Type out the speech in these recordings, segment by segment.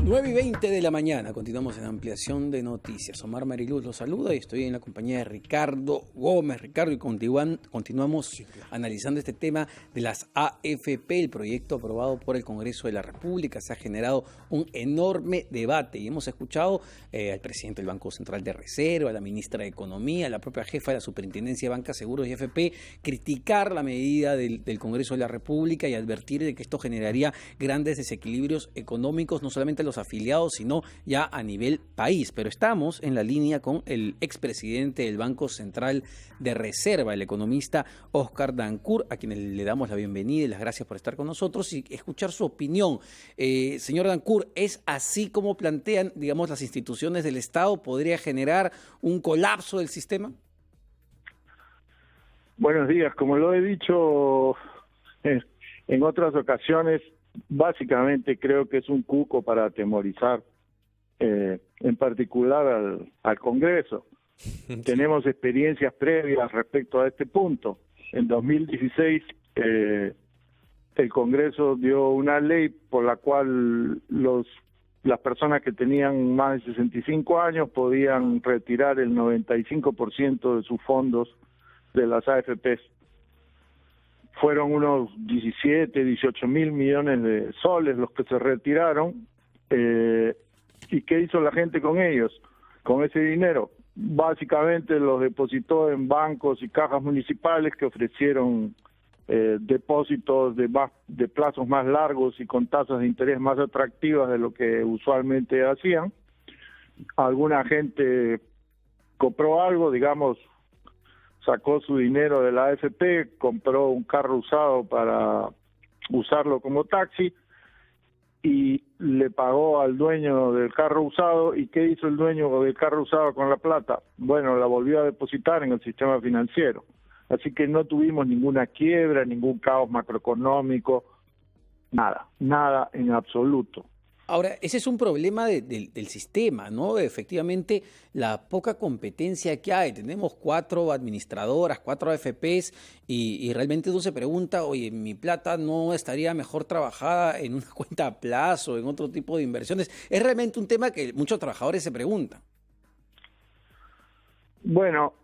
9:20 de la mañana, continuamos en ampliación de noticias. Omar Mariluz los saluda y estoy en la compañía de Ricardo Gómez. Ricardo, y continuamos analizando este tema de las AFP, el proyecto aprobado por el Congreso de la República. Se ha generado un enorme debate y hemos escuchado al presidente del Banco Central de Reserva, a la ministra de Economía, a la propia jefa de la Superintendencia de Banca, Seguros y AFP, criticar la medida del Congreso de la República y advertir de que esto generaría grandes desequilibrios económicos, no solamente a los afiliados, sino ya a nivel país. Pero estamos en la línea con el expresidente del Banco Central de Reserva, el economista Oscar Dancourt, a quien le damos la bienvenida y las gracias por estar con nosotros y escuchar su opinión. Señor Dancourt, ¿es así como plantean, digamos, las instituciones del Estado? ¿Podría generar un colapso del sistema? Buenos días. Como lo he dicho en otras ocasiones, básicamente creo que es un cuco para atemorizar, en particular al Congreso. Tenemos experiencias previas respecto a este punto. En 2016 el Congreso dio una ley por la cual las personas que tenían más de 65 años podían retirar el 95% de sus fondos de las AFPs. Fueron unos 17, 18 mil millones de soles los que se retiraron. ¿Y qué hizo la gente con ellos? Con ese dinero, básicamente los depositó en bancos y cajas municipales que ofrecieron depósitos de plazos más largos y con tasas de interés más atractivas de lo que usualmente hacían. Alguna gente compró algo, digamos, sacó su dinero de la AFP, compró un carro usado para usarlo como taxi y le pagó al dueño del carro usado. ¿Y qué hizo el dueño del carro usado con la plata? Bueno, la volvió a depositar en el sistema financiero. Así que no tuvimos ninguna quiebra, ningún caos macroeconómico, nada en absoluto. Ahora, ese es un problema del sistema, ¿no? Efectivamente, la poca competencia que hay. Tenemos 4 administradoras, 4 AFPs y realmente uno se pregunta, oye, mi plata no estaría mejor trabajada en una cuenta a plazo, en otro tipo de inversiones. Es realmente un tema que muchos trabajadores se preguntan. Bueno,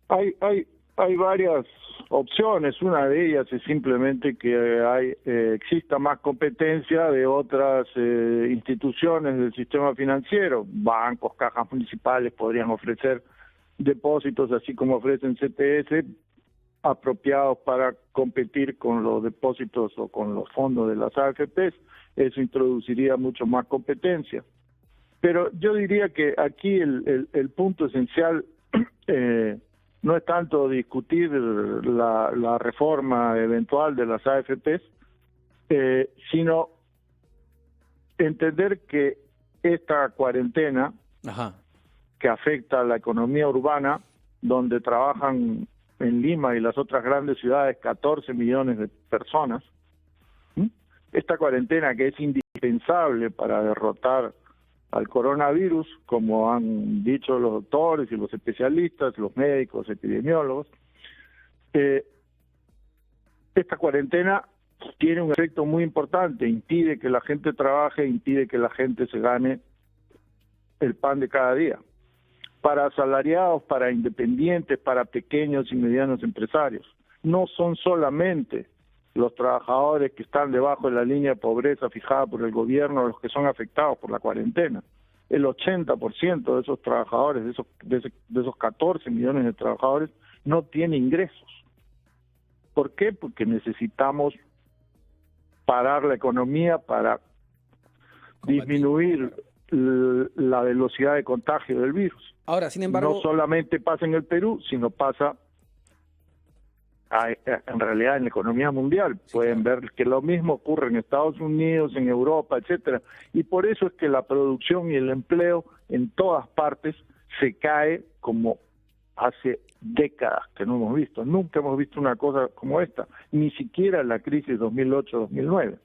hay varias opciones. Una de ellas es simplemente que exista más competencia de otras instituciones del sistema financiero. Bancos, cajas municipales podrían ofrecer depósitos, así como ofrecen CTS, apropiados para competir con los depósitos o con los fondos de las AFPs. Eso introduciría mucho más competencia. Pero yo diría que aquí el punto esencial no es tanto discutir la reforma eventual de las AFPs, sino entender que esta cuarentena, que afecta a la economía urbana, donde trabajan en Lima y las otras grandes ciudades 14 millones de personas, esta cuarentena que es indispensable para derrotar al coronavirus, como han dicho los doctores y los especialistas, los médicos, epidemiólogos, esta cuarentena tiene un efecto muy importante, impide que la gente trabaje, impide que la gente se gane el pan de cada día. Para asalariados, para independientes, para pequeños y medianos empresarios. No son solamente los trabajadores que están debajo de la línea de pobreza fijada por el gobierno los que son afectados por la cuarentena. El 80% de esos trabajadores, de esos 14 millones de trabajadores, no tiene ingresos. ¿Por qué? Porque necesitamos parar la economía para disminuir la velocidad de contagio del virus. Ahora, sin embargo, no solamente pasa en el Perú, sino pasa en realidad en la economía mundial. Sí, pueden ver que lo mismo ocurre en Estados Unidos, en Europa, etcétera. Y por eso es que la producción y el empleo en todas partes se cae como hace décadas que no hemos visto. Nunca hemos visto una cosa como esta, ni siquiera la crisis 2008-2009.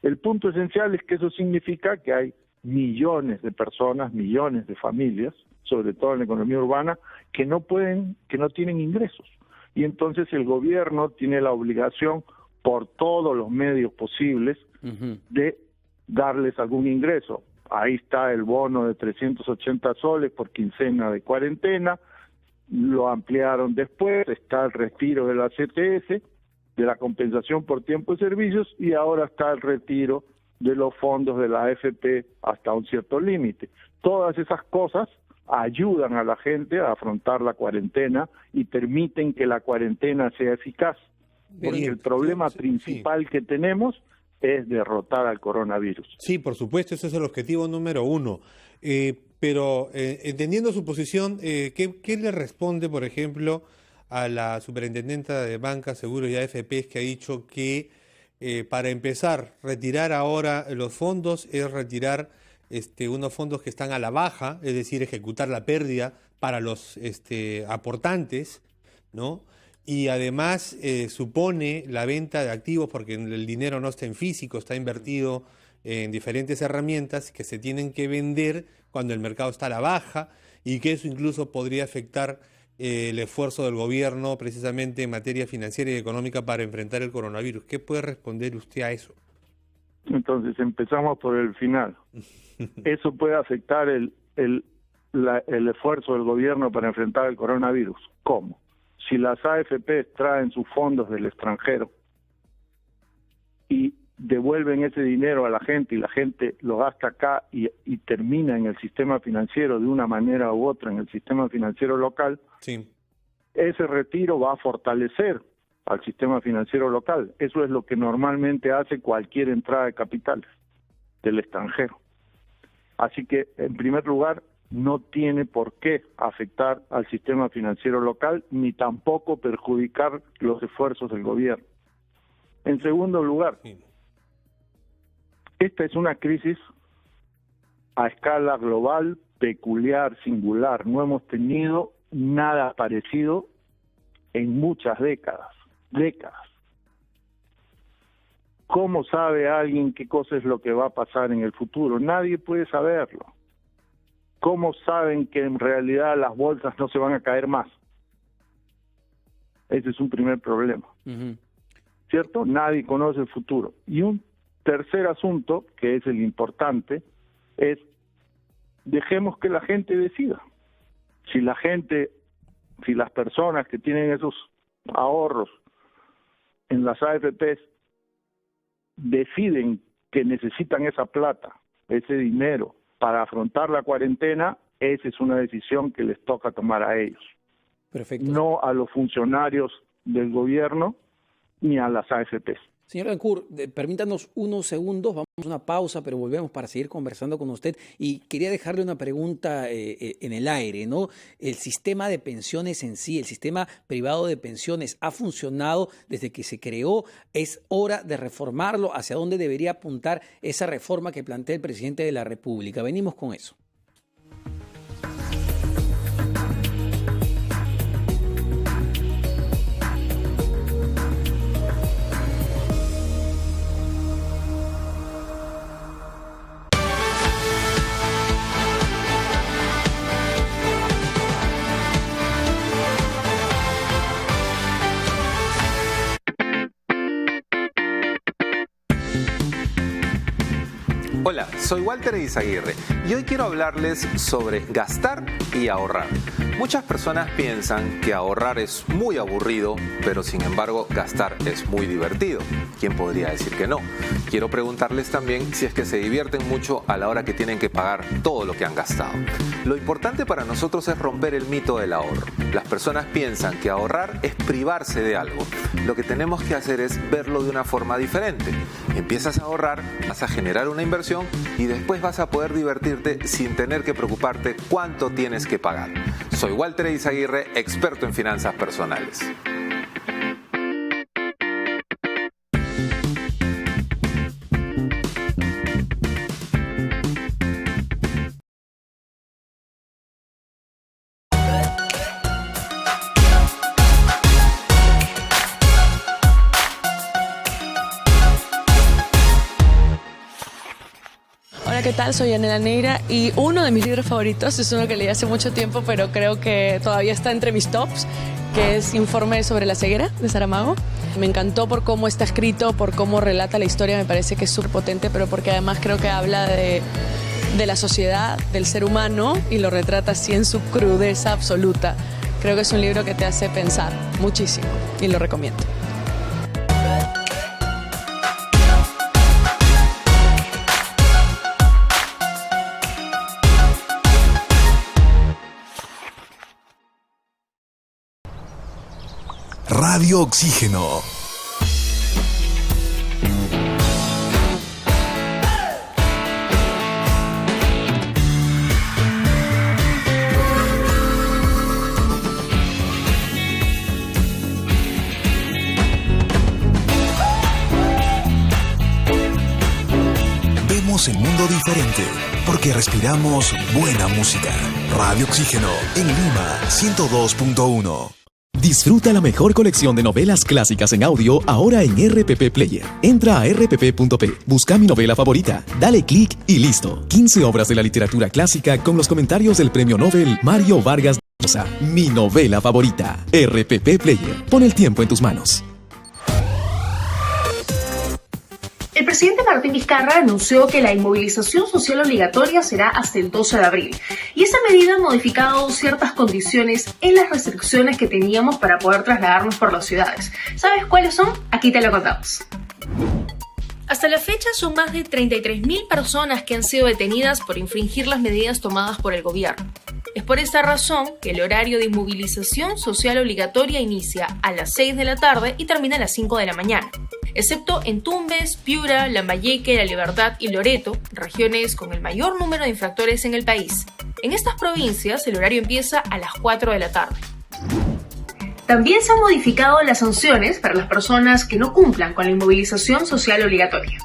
El punto esencial es que eso significa que hay millones de personas, millones de familias, sobre todo en la economía urbana, que no tienen ingresos. Y entonces el gobierno tiene la obligación, por todos los medios posibles, de darles algún ingreso. Ahí está el bono de 380 soles por quincena de cuarentena, lo ampliaron después, está el retiro de la CTS, de la compensación por tiempo de servicios, y ahora está el retiro de los fondos de la AFP hasta un cierto límite. Todas esas cosas ayudan a la gente a afrontar la cuarentena y permiten que la cuarentena sea eficaz. Porque el problema principal que tenemos es derrotar al coronavirus. Sí, por supuesto, ese es el objetivo número uno. Pero entendiendo su posición, ¿qué le responde, por ejemplo, a la superintendenta de Banca, Seguros y AFPs que ha dicho que para empezar, retirar ahora los fondos es retirar unos fondos que están a la baja, es decir, ejecutar la pérdida para los aportantes, ¿no? Y además supone la venta de activos, porque el dinero no está en físico, está invertido en diferentes herramientas que se tienen que vender cuando el mercado está a la baja, y que eso incluso podría afectar el esfuerzo del gobierno precisamente en materia financiera y económica para enfrentar el coronavirus. ¿Qué puede responder usted a eso? Entonces empezamos por el final. Eso puede afectar el esfuerzo del gobierno para enfrentar el coronavirus. ¿Cómo? Si las AFP traen sus fondos del extranjero y devuelven ese dinero a la gente y la gente lo gasta acá y termina en el sistema financiero de una manera u otra, en el sistema financiero local, sí, ese retiro va a fortalecer al sistema financiero local. Eso es lo que normalmente hace cualquier entrada de capitales del extranjero. Así que, en primer lugar, no tiene por qué afectar al sistema financiero local, ni tampoco perjudicar los esfuerzos del gobierno. En segundo lugar, esta es una crisis a escala global, peculiar, singular. No hemos tenido nada parecido en muchas décadas. ¿Cómo sabe alguien qué cosa es lo que va a pasar en el futuro? Nadie puede saberlo. ¿Cómo saben que en realidad las bolsas no se van a caer más? Ese es un primer problema. ¿Cierto? Nadie conoce el futuro. Y un tercer asunto, que es el importante, es dejemos que la gente decida. Si las personas que tienen esos ahorros en las AFPs deciden que necesitan esa plata, ese dinero, para afrontar la cuarentena, esa es una decisión que les toca tomar a ellos. Perfecto. No a los funcionarios del gobierno ni a las AFPs. Señor Betancourt, permítanos unos segundos, vamos a una pausa, pero volvemos para seguir conversando con usted. Y quería dejarle una pregunta en el aire, ¿no? El sistema de pensiones en sí, el sistema privado de pensiones, ¿ha funcionado desde que se creó? ¿Es hora de reformarlo? ¿Hacia dónde debería apuntar esa reforma que plantea el presidente de la República? Venimos con eso. Hola, soy Walter Eizaguirre y hoy quiero hablarles sobre gastar y ahorrar. Muchas personas piensan que ahorrar es muy aburrido, pero sin embargo gastar es muy divertido. ¿Quién podría decir que no? Quiero preguntarles también si es que se divierten mucho a la hora que tienen que pagar todo lo que han gastado. Lo importante para nosotros es romper el mito del ahorro. Las personas piensan que ahorrar es privarse de algo. Lo que tenemos que hacer es verlo de una forma diferente. Empiezas a ahorrar, vas a generar una inversión y después vas a poder divertirte sin tener que preocuparte cuánto tienes que pagar. Soy Walter Eizaguirre, experto en finanzas personales. Hola, ¿qué tal? Soy Yanela Neira y uno de mis libros favoritos es uno que leí hace mucho tiempo, pero creo que todavía está entre mis tops, que es Informe sobre la ceguera, de Saramago. Me encantó por cómo está escrito, por cómo relata la historia, me parece que es súper potente, pero porque además creo que habla de la sociedad, del ser humano, y lo retrata así en su crudeza absoluta. Creo que es un libro que te hace pensar muchísimo y lo recomiendo. Radio Oxígeno. Vemos el mundo diferente porque respiramos buena música. Radio Oxígeno en Lima 102.1. Disfruta la mejor colección de novelas clásicas en audio ahora en RPP Player. Entra a rpp.p, busca mi novela favorita, dale clic y listo. 15 obras de la literatura clásica con los comentarios del premio Nobel Mario Vargas Llosa. Mi novela favorita. RPP Player. Pon el tiempo en tus manos. El presidente Martín Vizcarra anunció que la inmovilización social obligatoria será hasta el 12 de abril. Y esa medida ha modificado ciertas condiciones en las restricciones que teníamos para poder trasladarnos por las ciudades. ¿Sabes cuáles son? Aquí te lo contamos. Hasta la fecha son más de 33.000 personas que han sido detenidas por infringir las medidas tomadas por el gobierno. Es por esta razón que el horario de inmovilización social obligatoria inicia a las 6 de la tarde y termina a las 5 de la mañana. Excepto en Tumbes, Piura, Lambayeque, La Libertad y Loreto, regiones con el mayor número de infractores en el país. En estas provincias el horario empieza a las 4 de la tarde. También se han modificado las sanciones para las personas que no cumplan con la inmovilización social obligatoria.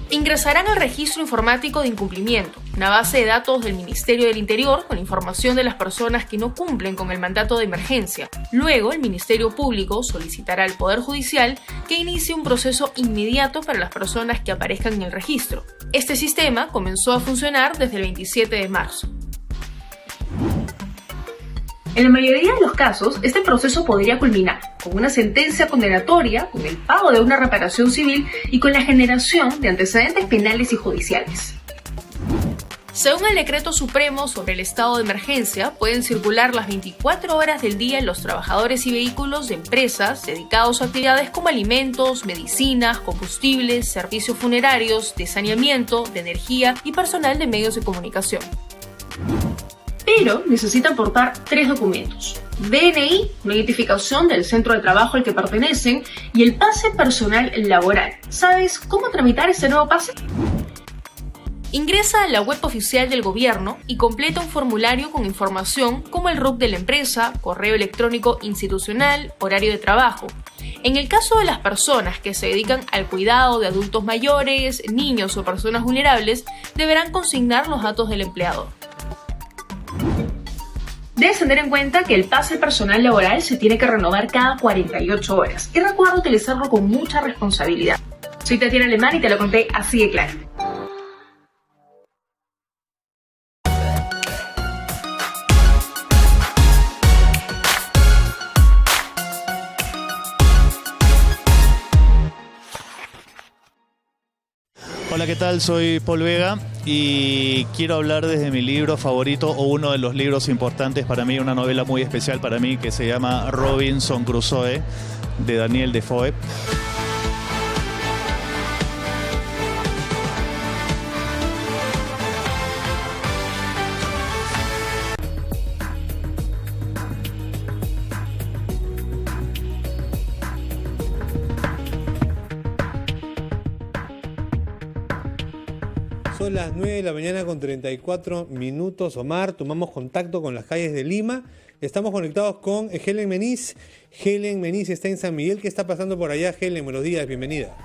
Ingresarán al registro informático de incumplimiento, una base de datos del Ministerio del Interior con información de las personas que no cumplen con el mandato de emergencia. Luego, el Ministerio Público solicitará al Poder Judicial que inicie un proceso inmediato para las personas que aparezcan en el registro. Este sistema comenzó a funcionar desde el 27 de marzo. En la mayoría de los casos, este proceso podría culminar con una sentencia condenatoria, con el pago de una reparación civil y con la generación de antecedentes penales y judiciales. Según el Decreto Supremo sobre el estado de emergencia, pueden circular las 24 horas del día los trabajadores y vehículos de empresas dedicados a actividades como alimentos, medicinas, combustibles, servicios funerarios, de saneamiento, de energía y personal de medios de comunicación. Pero necesitan portar 3 documentos: DNI, una identificación del centro de trabajo al que pertenecen y el pase personal laboral. ¿Sabes cómo tramitar este nuevo pase? Ingresa a la web oficial del gobierno y completa un formulario con información como el RUC de la empresa, correo electrónico institucional, horario de trabajo. En el caso de las personas que se dedican al cuidado de adultos mayores, niños o personas vulnerables, deberán consignar los datos del empleador. Debes tener en cuenta que el pase personal laboral se tiene que renovar cada 48 horas y recuerda utilizarlo con mucha responsabilidad. Soy Tatiana Alemán y te lo conté así de claro. Hola, ¿qué tal? Soy Paul Vega y quiero hablar desde mi libro favorito, o uno de los libros importantes para mí, una novela muy especial para mí que se llama Robinson Crusoe, de Daniel Defoe. Son las 9 de la mañana con 34 minutos. Omar, tomamos contacto con las calles de Lima. Estamos conectados con Helen Meniz. Helen Meniz está en San Miguel. ¿Qué está pasando por allá, Helen? Buenos días, bienvenida.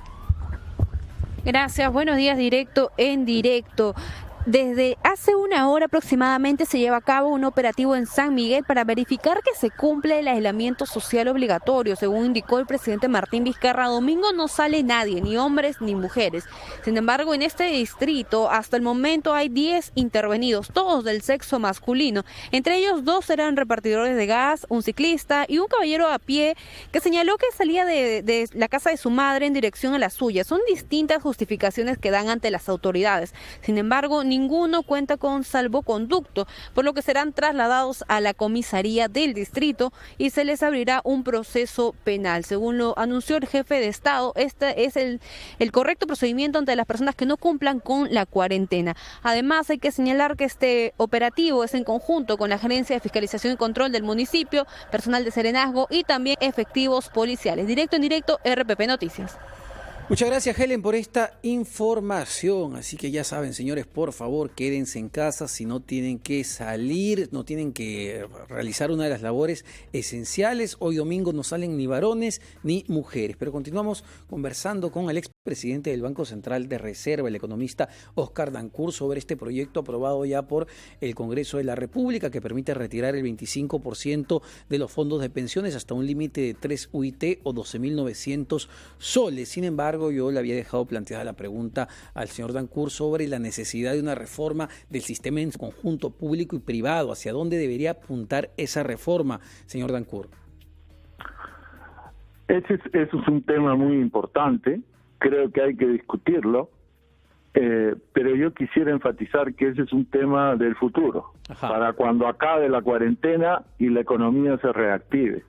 Gracias, buenos días, directo en directo. Desde hace una hora aproximadamente se lleva a cabo un operativo en San Miguel para verificar que se cumple el aislamiento social obligatorio. Según indicó el presidente Martín Vizcarra, domingo no sale nadie, ni hombres ni mujeres. Sin embargo, en este distrito hasta el momento hay 10 intervenidos, todos del sexo masculino. Entre ellos 2 eran repartidores de gas, un ciclista y un caballero a pie que señaló que salía de la casa de su madre en dirección a la suya. Son distintas justificaciones que dan ante las autoridades. Sin embargo, ninguno cuenta con salvoconducto, por lo que serán trasladados a la comisaría del distrito y se les abrirá un proceso penal. Según lo anunció el jefe de Estado, este es el correcto procedimiento ante las personas que no cumplan con la cuarentena. Además, hay que señalar que este operativo es en conjunto con la Gerencia de Fiscalización y Control del municipio, personal de serenazgo y también efectivos policiales. Directo en directo, RPP Noticias. Muchas gracias, Helen, por esta información. Así que ya saben, señores, por favor, quédense en casa si no tienen que salir, no tienen que realizar una de las labores esenciales. Hoy domingo no salen ni varones ni mujeres. Pero continuamos conversando con el expresidente del Banco Central de Reserva, el economista Oscar Dancourt, sobre este proyecto aprobado ya por el Congreso de la República que permite retirar el 25% de los fondos de pensiones hasta un límite de 3 UIT o 12.900 soles. Sin embargo, yo le había dejado planteada la pregunta al señor Dancourt sobre la necesidad de una reforma del sistema en su conjunto público y privado. ¿Hacia dónde debería apuntar esa reforma, señor Dancourt? Eso es un tema muy importante. Creo que hay que discutirlo. Pero yo quisiera enfatizar que ese es un tema del futuro. Ajá. Para cuando acabe la cuarentena y la economía se reactive.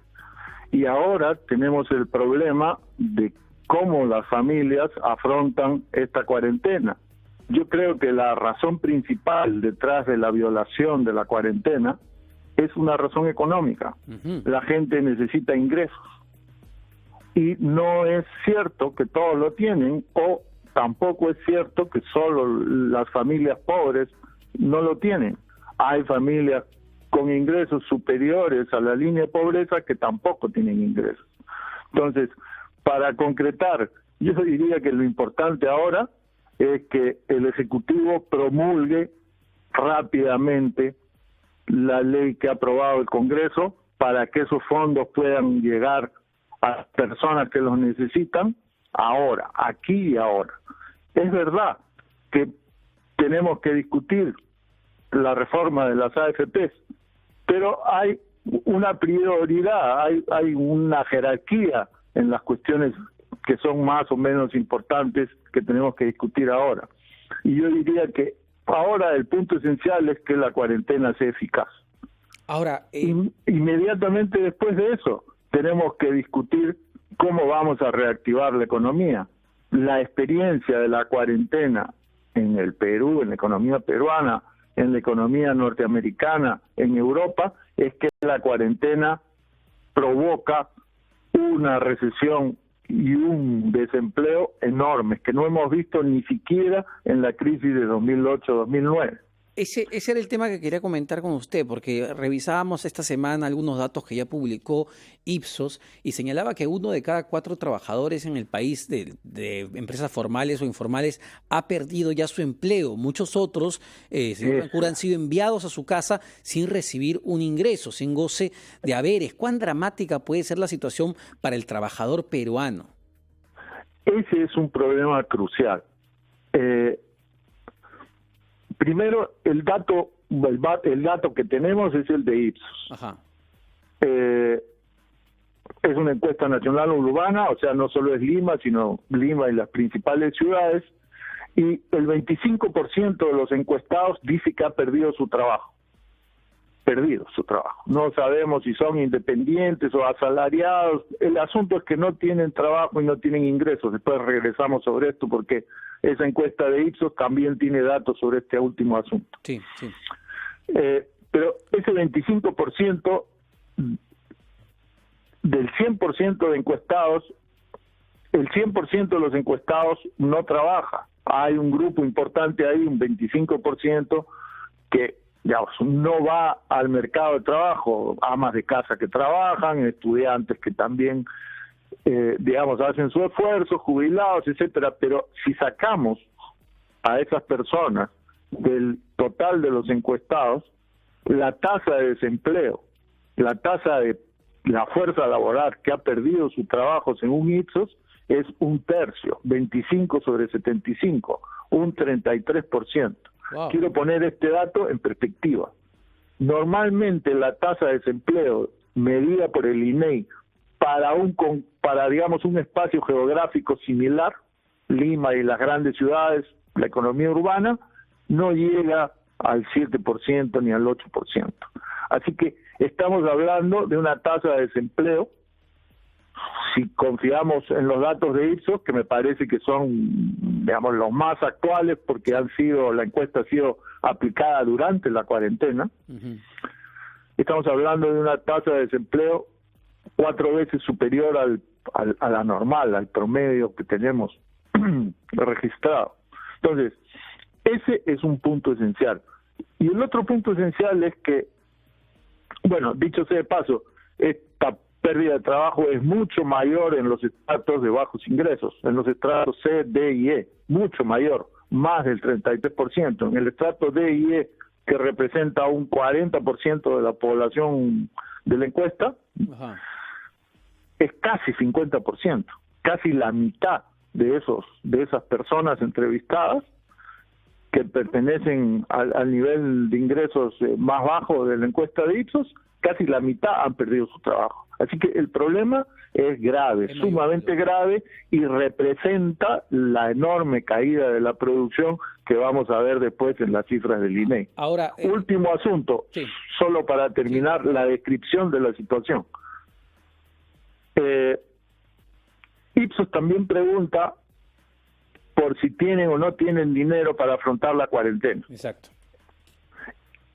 Y ahora tenemos el problema de cómo las familias afrontan esta cuarentena. Yo creo que la razón principal detrás de la violación de la cuarentena es una razón económica. La gente necesita ingresos. Y no es cierto que todos lo tienen, o tampoco es cierto que solo las familias pobres no lo tienen. Hay familias con ingresos superiores a la línea de pobreza que tampoco tienen ingresos. Entonces, para concretar, yo diría que lo importante ahora es que el Ejecutivo promulgue rápidamente la ley que ha aprobado el Congreso para que esos fondos puedan llegar a las personas que los necesitan ahora, aquí y ahora. Es verdad que tenemos que discutir la reforma de las AFPs, pero hay una prioridad, hay una jerarquía en las cuestiones que son más o menos importantes que tenemos que discutir ahora. Y yo diría que ahora el punto esencial es que la cuarentena sea eficaz. Ahora, inmediatamente después de eso, tenemos que discutir cómo vamos a reactivar la economía. La experiencia de la cuarentena en el Perú, en la economía peruana, en la economía norteamericana, en Europa, es que la cuarentena provoca una recesión y un desempleo enormes que no hemos visto ni siquiera en la crisis de 2008-2009. Ese era el tema que quería comentar con usted, porque revisábamos esta semana algunos datos que ya publicó Ipsos y señalaba que 1 de cada 4 trabajadores en el país de empresas formales o informales ha perdido ya su empleo. Muchos otros, señor Dancourt, han sido enviados a su casa sin recibir un ingreso, sin goce de haberes. ¿Cuán dramática puede ser la situación para el trabajador peruano? Ese es un problema crucial. Primero, el dato que tenemos es el de Ipsos. Ajá. Es una encuesta nacional urbana, o sea, no solo es Lima, sino Lima y las principales ciudades, y el 25% de los encuestados dice que ha perdido su trabajo. No sabemos si son independientes o asalariados. El asunto es que no tienen trabajo y no tienen ingresos. Después regresamos sobre esto porque esa encuesta de Ipsos también tiene datos sobre este último asunto. Sí. Pero ese 25% del 100% de encuestados, el 100% de los encuestados no trabaja. Hay un grupo importante ahí, un 25%, que no va al mercado de trabajo, amas de casa que trabajan, estudiantes que también, hacen su esfuerzo, jubilados, etcétera. Pero si sacamos a esas personas del total de los encuestados, la tasa de desempleo, la tasa de la fuerza laboral que ha perdido su trabajo según Ipsos es un tercio, 25 sobre 75, un 33%. Wow. Quiero poner este dato en perspectiva. Normalmente la tasa de desempleo medida por el INEI para digamos un espacio geográfico similar, Lima y las grandes ciudades, la economía urbana, no llega al 7% ni al 8%. Así que estamos hablando de una tasa de desempleo, si confiamos en los datos de Ipsos, que me parece que son, digamos, los más actuales porque la encuesta ha sido aplicada durante la cuarentena. Estamos hablando de una tasa de desempleo 4 veces superior a la normal, al promedio que tenemos registrado. Entonces, ese es un punto esencial. Y el otro punto esencial es que, bueno, dicho sea de paso, esta pérdida de trabajo es mucho mayor en los estratos de bajos ingresos, en los estratos C, D y E, mucho mayor, más del 33%. En el estrato D y E, que representa un 40% de la población de la encuesta, es casi 50%, casi la mitad de esas personas entrevistadas que pertenecen al nivel de ingresos más bajo de la encuesta de Ipsos, casi la mitad han perdido su trabajo. Así que el problema es grave, sumamente grave, y representa la enorme caída de la producción que vamos a ver después en las cifras del INEI. Ahora, último asunto, solo para terminar la descripción de la situación. Ipsos también pregunta por si tienen o no tienen dinero para afrontar la cuarentena. Exacto.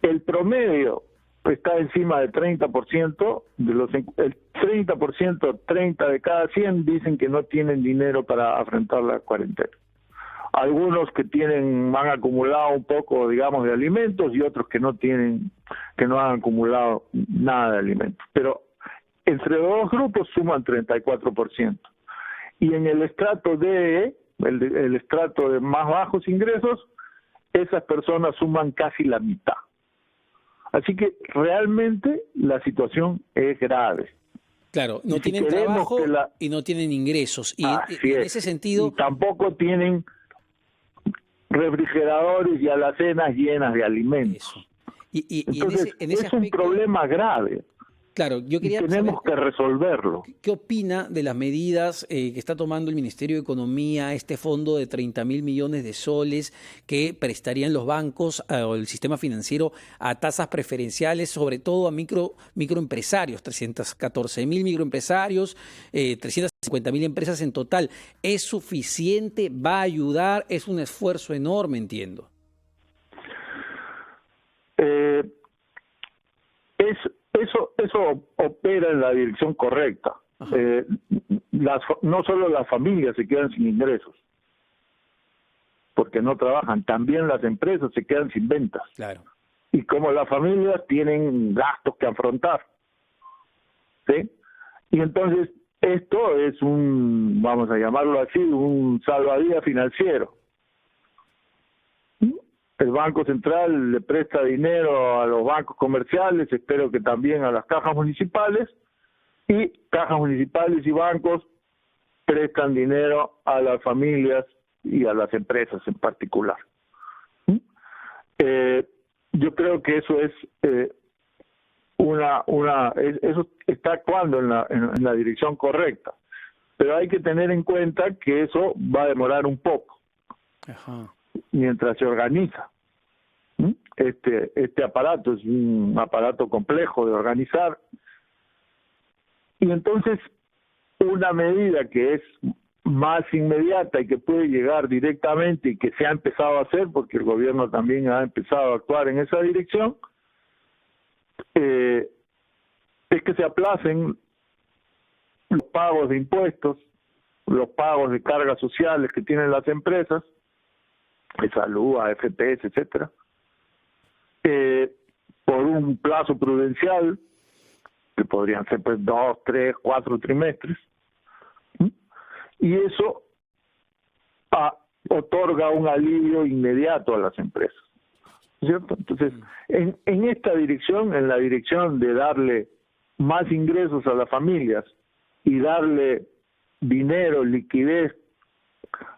El promedio está encima del 30%, el 30%, 30 de cada 100 dicen que no tienen dinero para afrontar la cuarentena. Algunos que han acumulado un poco, digamos, de alimentos, y otros que no han acumulado nada de alimentos. Pero entre los dos grupos suman 34%. Y en el estrato D, el estrato de más bajos ingresos, esas personas suman casi la mitad. Así que realmente la situación es grave. Claro, no tienen trabajo y no tienen ingresos. Y en ese sentido... Y tampoco tienen refrigeradores y alacenas llenas de alimentos. Eso. Y entonces, en ese es un problema grave. Claro, yo quería tenemos que resolverlo. ¿Qué opina de las medidas que está tomando el Ministerio de Economía, este fondo de 30.000 millones de soles que prestarían los bancos o el sistema financiero a tasas preferenciales, sobre todo a microempresarios, 314.000 microempresarios, 350.000 empresas en total? ¿Es suficiente? ¿Va a ayudar? Es un esfuerzo enorme, entiendo. Eso opera en la dirección correcta. No solo las familias se quedan sin ingresos, porque no trabajan, también las empresas se quedan sin ventas. Claro. Y como las familias tienen gastos que afrontar, ¿sí? Y entonces esto es vamos a llamarlo así, un salvavidas financiero. El Banco Central le presta dinero a los bancos comerciales, espero que también a las cajas municipales, y cajas municipales y bancos prestan dinero a las familias y a las empresas en particular. Yo creo que eso es eso está actuando en la dirección correcta, pero hay que tener en cuenta que eso va a demorar un poco. Ajá. Mientras se organiza. Este aparato es un aparato complejo de organizar, y entonces una medida que es más inmediata y que puede llegar directamente y que se ha empezado a hacer porque el gobierno también ha empezado a actuar en esa dirección, es que se aplacen los pagos de impuestos, los pagos de cargas sociales que tienen las empresas, de salud, AFPs, etcétera, por un plazo prudencial, que podrían ser pues 2, 3, 4 trimestres, y eso otorga un alivio inmediato a las empresas. ¿cierto? Entonces, en esta dirección, en la dirección de darle más ingresos a las familias y darle dinero, liquidez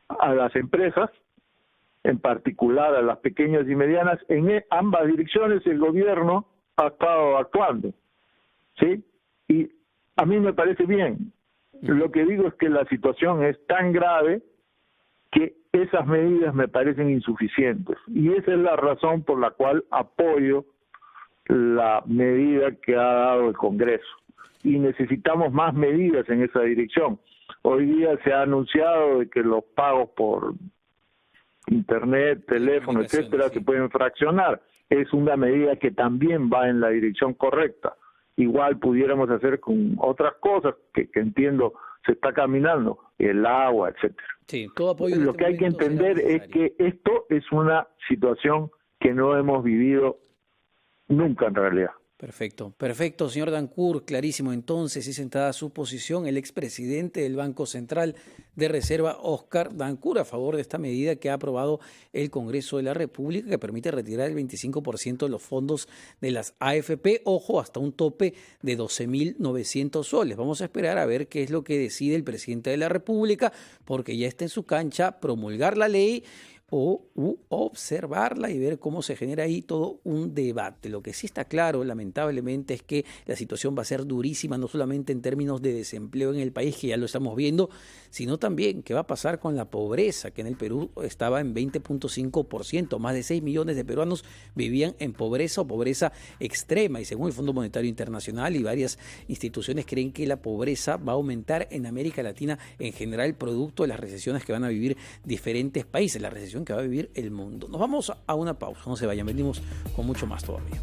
a las empresas, en particular a las pequeñas y medianas, en ambas direcciones el gobierno ha estado actuando, ¿sí? Y a mí me parece bien. Lo que digo es que la situación es tan grave que esas medidas me parecen insuficientes. Y esa es la razón por la cual apoyo la medida que ha dado el Congreso. Y necesitamos más medidas en esa dirección. Hoy día se ha anunciado de que los pagos por internet, teléfono, etcétera, se pueden fraccionar. Es una medida que también va en la dirección correcta. Igual pudiéramos hacer con otras cosas que entiendo se está caminando, el agua, etcétera. Sí, todo apoyo. Lo que hay que entender es que esto es una situación que no hemos vivido nunca en realidad. Perfecto, señor Dancourt, clarísimo. Entonces, es sentada su posición el expresidente del Banco Central de Reserva, Óscar Dancourt, a favor de esta medida que ha aprobado el Congreso de la República, que permite retirar el 25% de los fondos de las AFP, ojo, hasta un tope de 12.900 soles. Vamos a esperar a ver qué es lo que decide el presidente de la República, porque ya está en su cancha promulgar la ley o observarla y ver cómo se genera ahí todo un debate. Lo que sí está claro, lamentablemente, es que la situación va a ser durísima, no solamente en términos de desempleo en el país, que ya lo estamos viendo, sino también qué va a pasar con la pobreza, que en el Perú estaba en 20.5%. Más de 6 millones de peruanos vivían en pobreza o pobreza extrema, y según el Fondo Monetario Internacional y varias instituciones creen que la pobreza va a aumentar en América Latina en general, producto de las recesiones que van a vivir diferentes países, la recesión que va a vivir el mundo. Nos vamos a una pausa, no se vayan, venimos con mucho más todavía.